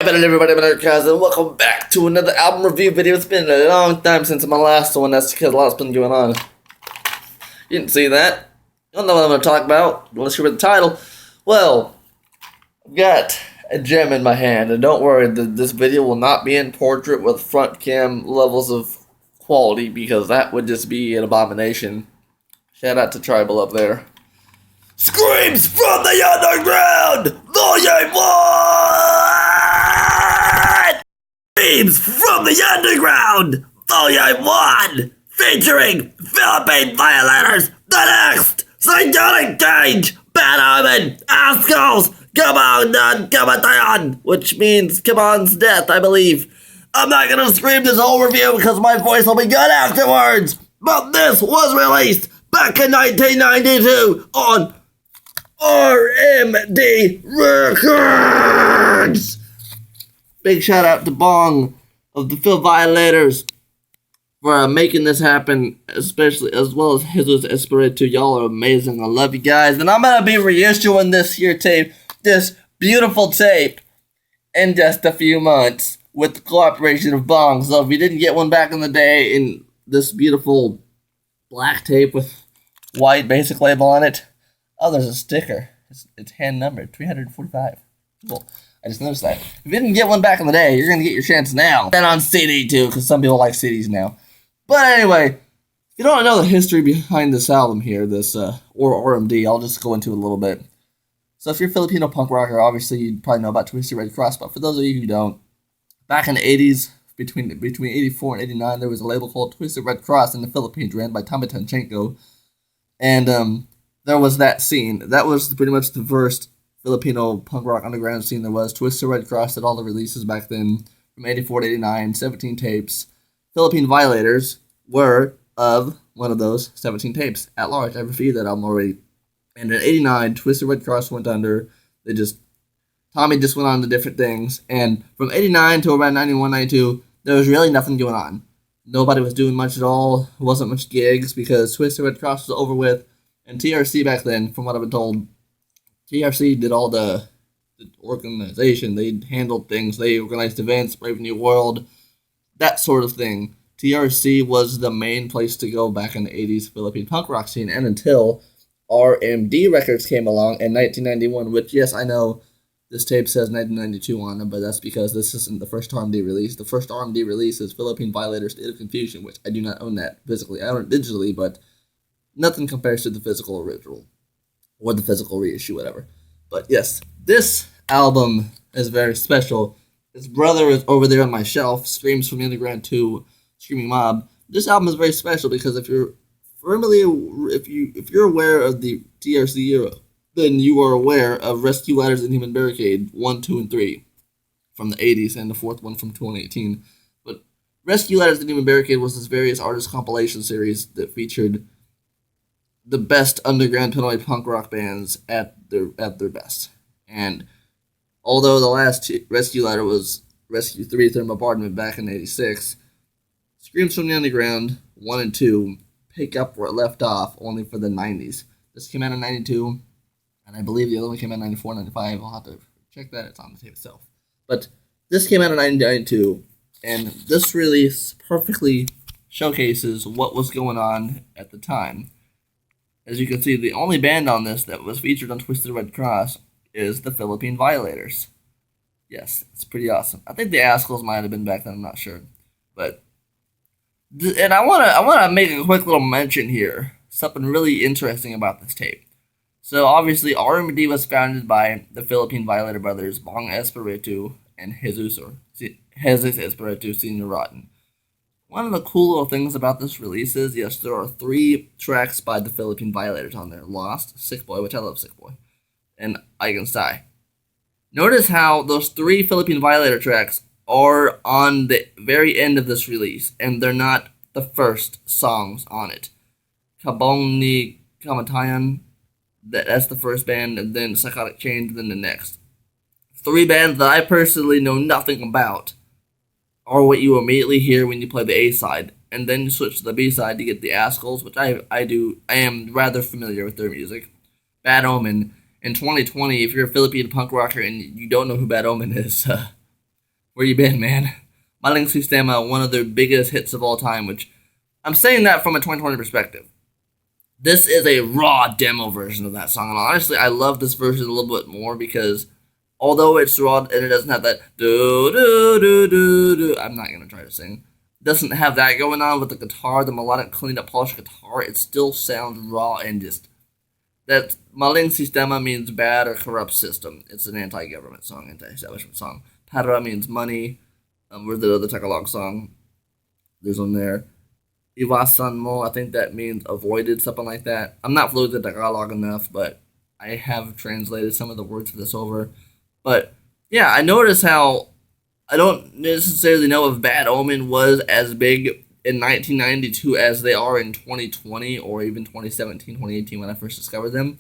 happening, everybody? I'm Akaza, and welcome back to another album review video. It's been a long time since my last one. That's because a lot's been going on. You didn't see that. You don't know what I'm going to talk about unless you read the title. Well, I've got a gem in my hand, and don't worry, this video will not be in portrait with front cam levels of quality, because that would just be an abomination. Shout out to Tribal up there. Screams from the Underground! Volume 1! Screams from the Underground! Volume 1! Featuring Philippine Violators, The Next, Satanic Cage, Bad Omen, Ascals, Come On Done, Kamatayan, which means Come On's death, I believe. I'm not gonna scream this whole review because my voice will be good afterwards, but this was released back in 1992 on RMD Records. Big shout out to Bong of the Phil Violators for making this happen, especially as well as Jesus Espiritu. Y'all are amazing. I love you guys, and I'm gonna be reissuing this here tape, this beautiful tape, in just a few months with the cooperation of Bong. So if you didn't get one back in the day in this beautiful black tape with white basic label on it. Oh, there's a sticker. It's hand numbered, 345. Cool. I just noticed that. If you didn't get one back in the day, you're going to get your chance now. And on CD, too, because some people like CDs now. But anyway, if you don't know the history behind this album here, or RMD, I'll just go into it a little bit. So if you're a Filipino punk rocker, obviously you'd probably know about Twisted Red Cross, but for those of you who don't, back in the 80s, between 84 and 89, there was a label called Twisted Red Cross in the Philippines, ran by Tommy Tanchenko. And there was that scene. That was pretty much the first Filipino punk rock underground scene there was. Twisted Red Cross did all the releases back then, from 84 to 89, 17 tapes. Philippine Violators were of one of those 17 tapes at large. I reviewed that album already. And in 89, Twisted Red Cross went under. Tommy just went on to different things. And from 89 to around 91, 92, there was really nothing going on. Nobody was doing much at all. There wasn't much gigs because Twisted Red Cross was over with. And TRC back then, from what I've been told, TRC did all the organization. They handled things. They organized events, Brave New World, that sort of thing. TRC was the main place to go back in the 80s Philippine punk rock scene. And until RMD Records came along in 1991, which, yes, I know this tape says 1992 on it, but that's because this isn't the first RMD release. The first RMD release is Philippine Violators State of Confusion, which I do not own that physically. I own it digitally, but nothing compares to the physical original, or the physical reissue, whatever. But yes, this album is very special. His brother is over there on my shelf, Screams from the Underground 2, Screaming Mob. This album is very special because if you're aware of the TRC era, then you are aware of Rescue Ladders Human Barricade 1, 2, and 3 from the 80s, and the fourth one from 2018. But Rescue Ladders Human Barricade was this various artist compilation series that featured the best underground Pinoy punk rock bands at their best. And although the last Rescue Ladder was Rescue 3 Thermobombardment back in 86, Screams from the Underground 1 and 2 pick up where it left off only for the 90s. This came out in 92, and I believe the other one came out in 94, 95. I'll have to check that. It's on the tape itself. But this came out in 92, and this release perfectly showcases what was going on at the time. As you can see, the only band on this that was featured on Twisted Red Cross is the Philippine Violators. Yes, it's pretty awesome. I think the Ascals might have been back then, I'm not sure. But, and I wanna make a quick little mention here. Something really interesting about this tape. So obviously, RMD was founded by the Philippine Violator brothers, Bong Espiritu and Jesus Espiritu Senior Rotten. One of the cool little things about this release is, yes, there are 3 tracks by the Philippine Violators on there. Lost, Sick Boy, which I love Sick Boy, and I Can Die. Notice how those 3 Philippine Violator tracks are on the very end of this release, and they're not the first songs on it. Kabong ni Kamatayan, that's the first band, and then Psychotic Change, then the next. 3 bands that I personally know nothing about are what you immediately hear when you play the A-side, and then you switch to the B-side to get the Ascals, which I am rather familiar with their music. Bad Omen. In 2020, if you're a Philippine punk rocker and you don't know who Bad Omen is, where you been, man? Maling Sistema, one of their biggest hits of all time, which I'm saying that from a 2020 perspective. This is a raw demo version of that song, and honestly, I love this version a little bit more because although it's raw and it doesn't have that do do do do do, I'm not gonna try to sing. It doesn't have that going on with the guitar, the melodic, cleaned up, polished guitar. It still sounds raw and just that. Maling Sistema means bad or corrupt system. It's an anti-government song, anti-establishment song. Para means money. Where's the other Tagalog song? There's one there. Iwasan mo, I think that means avoided, something like that. I'm not fluent in Tagalog enough, but I have translated some of the words for this over. But yeah, I notice how I don't necessarily know if Bad Omen was as big in 1992 as they are in 2020 or even 2017, 2018 when I first discovered them.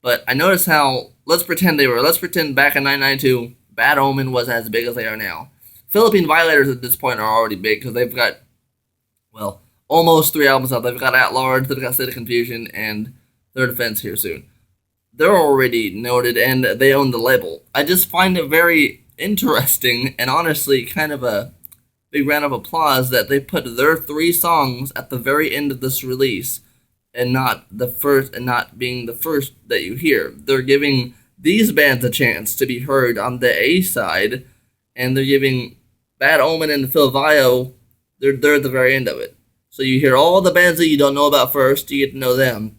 But I notice how, let's pretend back in 1992, Bad Omen was as big as they are now. Philippine Violators at this point are already big because they've got, well, almost 3 albums out. They've got At Large, they've got State of Confusion, and Their Defense here soon. They're already noted, and they own the label. I just find it very interesting, and honestly, kind of a big round of applause that they put their 3 songs at the very end of this release, and not the first, and not being the first that you hear. They're giving these bands a chance to be heard on the A side, and they're giving Bad Omen and Phil Vio, they're at the very end of it. So you hear all the bands that you don't know about first, you get to know them.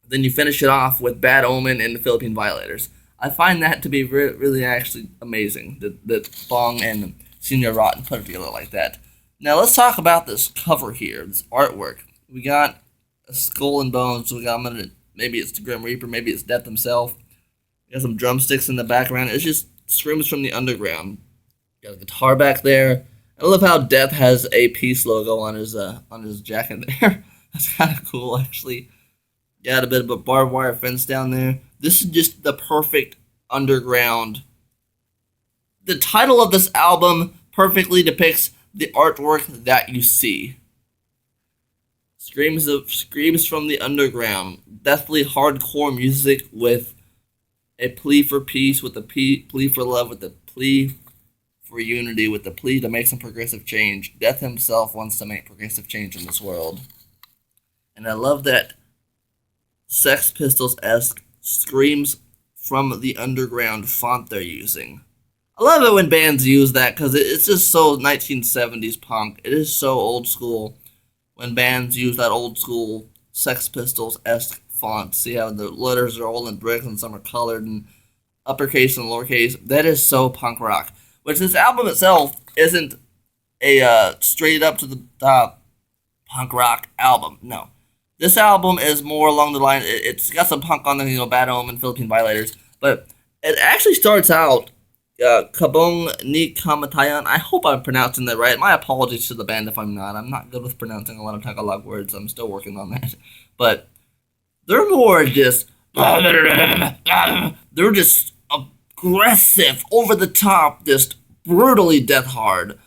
Then you finish it off with Bad Omen and the Philippine Violators. I find that to be really actually amazing, that Bong and Senior Rotten put it together like that. Now let's talk about this cover here, this artwork. We got a skull and bones, so we got maybe it's the Grim Reaper, maybe it's Death himself. We got some drumsticks in the background. It's just Screams from the Underground. Got a guitar back there. I love how Death has a peace logo on his jacket there. That's kind of cool, actually. Got a bit of a barbed wire fence down there. This is just the perfect underground. The title of this album perfectly depicts the artwork that you see. Screams from the Underground. Deathly hardcore music with a plea for peace, with a plea for love, with a plea for unity, with the plea to make some progressive change. Death himself wants to make progressive change in this world. And I love that Sex Pistols-esque Screams from the Underground font they're using. I love it when bands use that because it's just so 1970s punk. It is so old school when bands use that old school Sex Pistols-esque font. See how the letters are all in bricks and some are colored in uppercase and lowercase. That is so punk rock. Which this album itself isn't a straight up to the top punk rock album. No. This album is more along the line, it's got some punk on there, Bad Omen, Philippine Violators, but it actually starts out, Kabong ni Kamatayan. I hope I'm pronouncing that right. My apologies to the band if I'm not. I'm not good with pronouncing a lot of Tagalog words. I'm still working on that. But they're more just, they're just aggressive, over the top, just brutally death hard.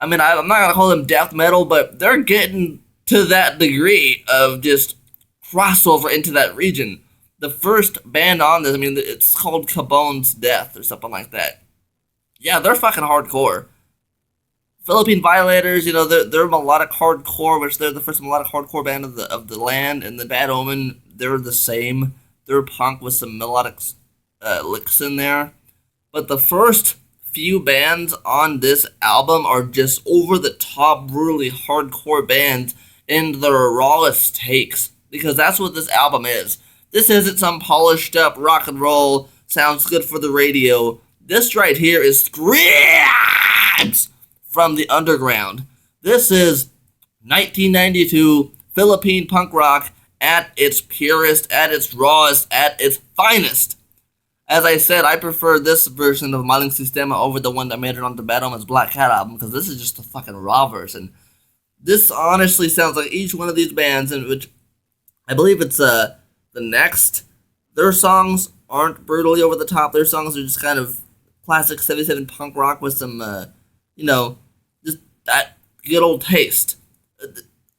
I mean, I'm not gonna call them death metal, but they're getting to that degree of just crossover into that region. The first band on this, I mean, it's called Cabon's Death or something like that. Yeah, they're fucking hardcore. Philippine Violators, they're melodic hardcore, which they're the first melodic hardcore band of the land, and the Bad Omen, they're the same. They're punk with some melodic licks in there. But the first few bands on this album are just over-the-top, brutally hardcore bands in their rawest takes. Because that's what this album is. This isn't some polished-up rock and roll, sounds good for the radio. This right here is Screams from the Underground. This is 1992 Philippine punk rock at its purest, at its rawest, at its finest. As I said, I prefer this version of Maling Sistema over the one that made it onto Bad Omen's Black Cat album, because this is just a fucking raw version. This honestly sounds like each one of these bands, in which I believe it's the next. Their songs aren't brutally over the top. Their songs are just kind of classic 77 punk rock with some, just that good old taste.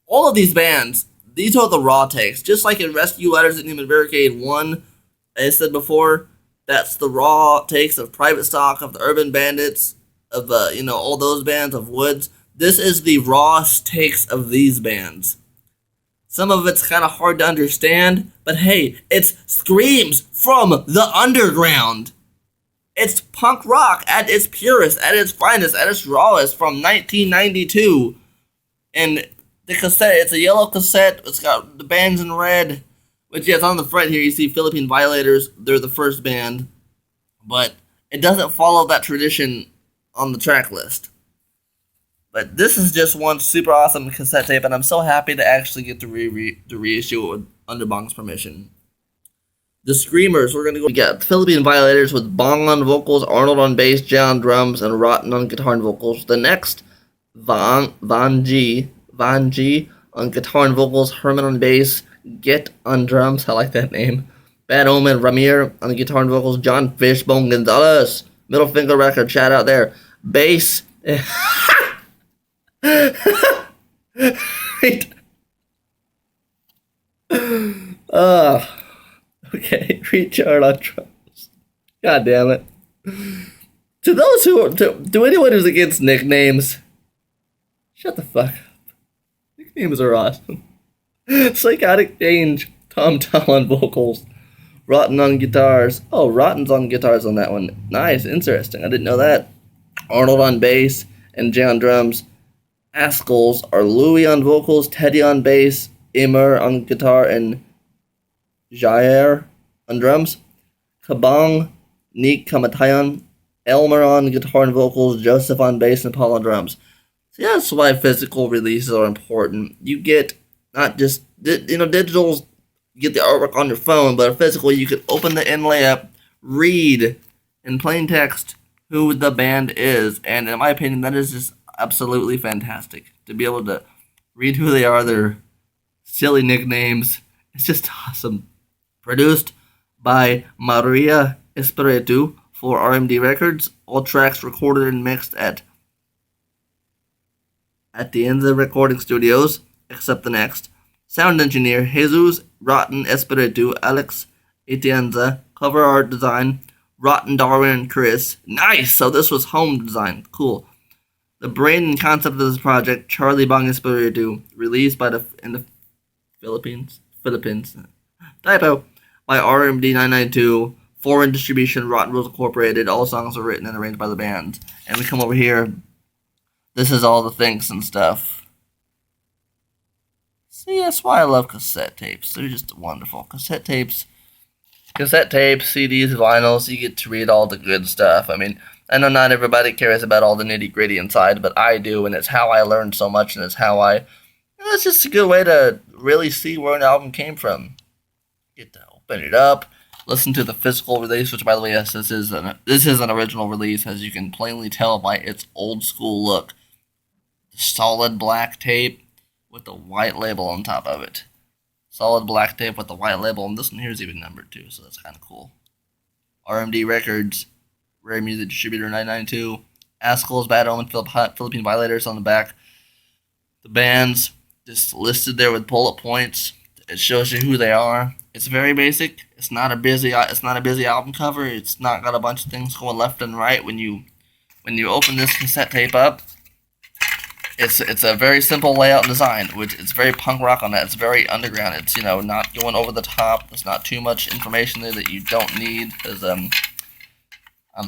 All of these bands, these are the raw takes. Just like in Rescue Ladders Human Barricade 1, as I said before, that's the raw takes of Private Stock, of the Urban Bandits, all those bands of Woods. This is the raw takes of these bands. Some of it's kind of hard to understand, but hey, it's screams from the underground. It's punk rock at its purest, at its finest, at its rawest from 1992. And the cassette, it's a yellow cassette. It's got the bands in red. Which, yes, on the front here you see Philippine Violators. They're the first band. But it doesn't follow that tradition on the track list. But this is just one super awesome cassette tape, and I'm so happy to actually get to reissue it with Underbong's permission. The Screamers, we got Philippine Violators with Bong on vocals, Arnold on bass, Jay on drums, and Rotten on guitar and vocals. The next, Vanji on guitar and vocals, Herman on bass, Git on drums, I like that name, Bad Omen, Ramir on guitar and vocals, John Fishbone Gonzalez, Middle Finger Record, shout out there, bass, okay, Richard on drums. God damn it. To those to anyone who's against nicknames, shut the fuck up. Nicknames are awesome. Psychotic Change, Tom on vocals, Rotten on guitars. Oh, Rotten's on guitars on that one. Nice, interesting. I didn't know that. Arnold on bass and Jay on drums. Askells are Louis on vocals, Teddy on bass, Immer on guitar, and Jair on drums. Kabang, Nick Kamatayan, Elmer on guitar and vocals, Joseph on bass, and Paul on drums. So yeah, that's why physical releases are important. You get not just, digitals, you get the artwork on your phone, but physically you can open the inlay up, read in plain text who the band is, and in my opinion, that is just absolutely fantastic. To be able to read who they are, their silly nicknames, it's just awesome. Produced by Maria Espiritu for RMD Records. All tracks recorded and mixed at the Enza Recording Studios, except the next. Sound engineer Jesus Rotten Espiritu, Alex Atienza. Cover art design Rotten Darwin and Chris. Nice! So this was home design. Cool. The brain and concept of this project, Charlie Bong Espiritu, released in the Philippines. Typo. By RMD 992. Foreign distribution, Rotten Rules Incorporated. All songs are written and arranged by the band. And we come over here. This is all the things and stuff. See, that's why I love cassette tapes. They're just wonderful. Cassette tapes, CDs, vinyls, you get to read all the good stuff. I mean, I know not everybody cares about all the nitty-gritty inside, but I do, and it's how I learned so much, and it's just a good way to really see where an album came from. Get to open it up, listen to the physical release, which, by the way, yes, this is an original release, as you can plainly tell by its old-school look. The solid black tape with the white label on top of it. Solid black tape with the white label, and this one here is even numbered too, so that's kind of cool. RMD Records, Rare Music Distributor 992, Askells, Bad Omen, Philippine Violators on the back. The bands just listed there with bullet points. It shows you who they are. It's very basic. It's not a busy album cover. It's not got a bunch of things going left and right. When you open this cassette tape up, it's a very simple layout and design, which it's very punk rock on that. It's very underground. It's not going over the top. There's not too much information there that you don't need. Because I'm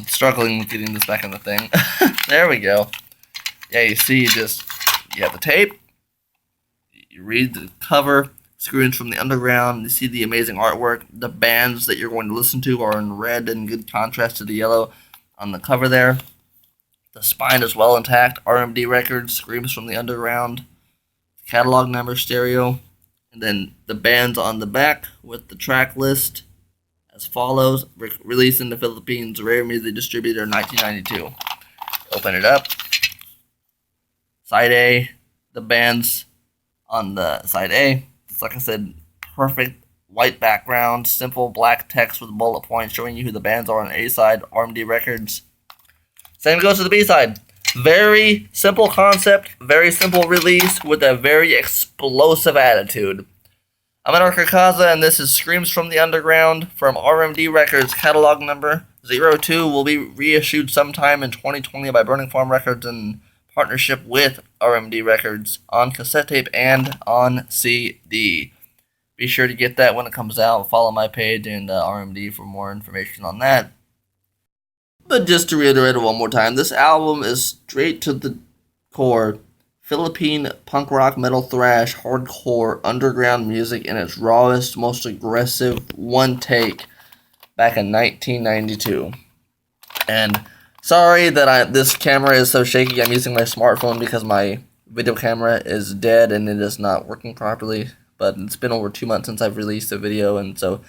struggling with getting this back in the thing. There we go. Yeah, you see, you have the tape. You read the cover. Screams from the Underground. You see the amazing artwork. The bands that you're going to listen to are in red and good contrast to the yellow on the cover there. The spine is well intact. RMD Records, Screams from the Underground. Catalog number, stereo. And then the bands on the back with the track list as follows. Released in the Philippines, Rare Music Distributor, 1992. Open it up. Side A. The bands on the side A. It's like I said, perfect white background. Simple black text with bullet points showing you who the bands are on the A side. RMD Records. Same goes to the B side. Very simple concept, very simple release with a very explosive attitude. I'm Anarka Akaza, and this is Screams from the Underground from RMD Records, catalog number 02 will be reissued sometime in 2020 by Burning Farm Records in partnership with RMD Records on cassette tape and on CD. Be sure to get that when it comes out. Follow my page and RMD for more information on that. But just to reiterate it one more time, this album is straight to the core Philippine punk rock, metal, thrash, hardcore, underground music in its rawest, most aggressive one take back in 1992. And sorry that this camera is so shaky. I'm using my smartphone because my video camera is dead and it is not working properly. But it's been over 2 months since I've released a video, and so,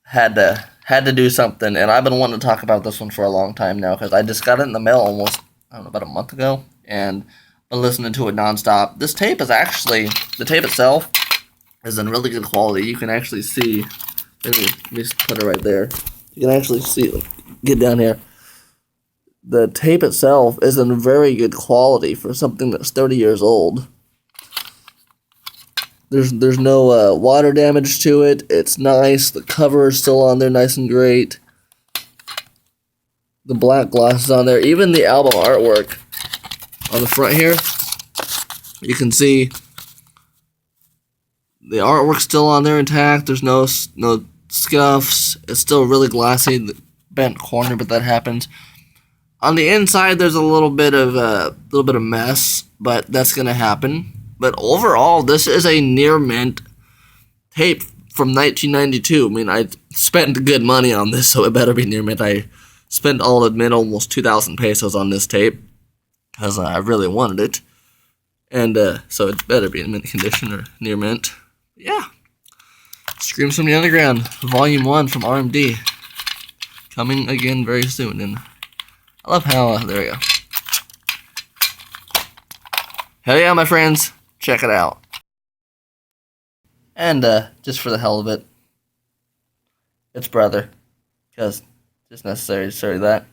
had to do something. And I've been wanting to talk about this one for a long time now because I just got it in the mail almost, about a month ago, and been listening to it nonstop. This tape is actually, the tape itself is in really good quality. You can actually see, let me put it right there. You can actually see, get down here. The tape itself is in very good quality for something that's 30 years old. There's no water damage to it. It's nice. The cover is still on there, nice and great. The black gloss is on there. Even the album artwork on the front here, you can see the artwork's still on there intact. There's no scuffs. It's still really glassy. The bent corner, but that happens. On the inside, there's a little bit of mess, but that's gonna happen. But overall, this is a near mint tape from 1992. I mean, I spent good money on this, so it better be near mint. I spent, I'll admit, almost 2,000 pesos on this tape because I really wanted it. And so it better be in mint condition or near mint. Yeah. Screams from the Underground, Volume 1 from RMD. Coming again very soon. And I love how, there we go. Hell yeah, my friends. Check it out. And just for the hell of it, it's Brother. Because it's necessary to say that.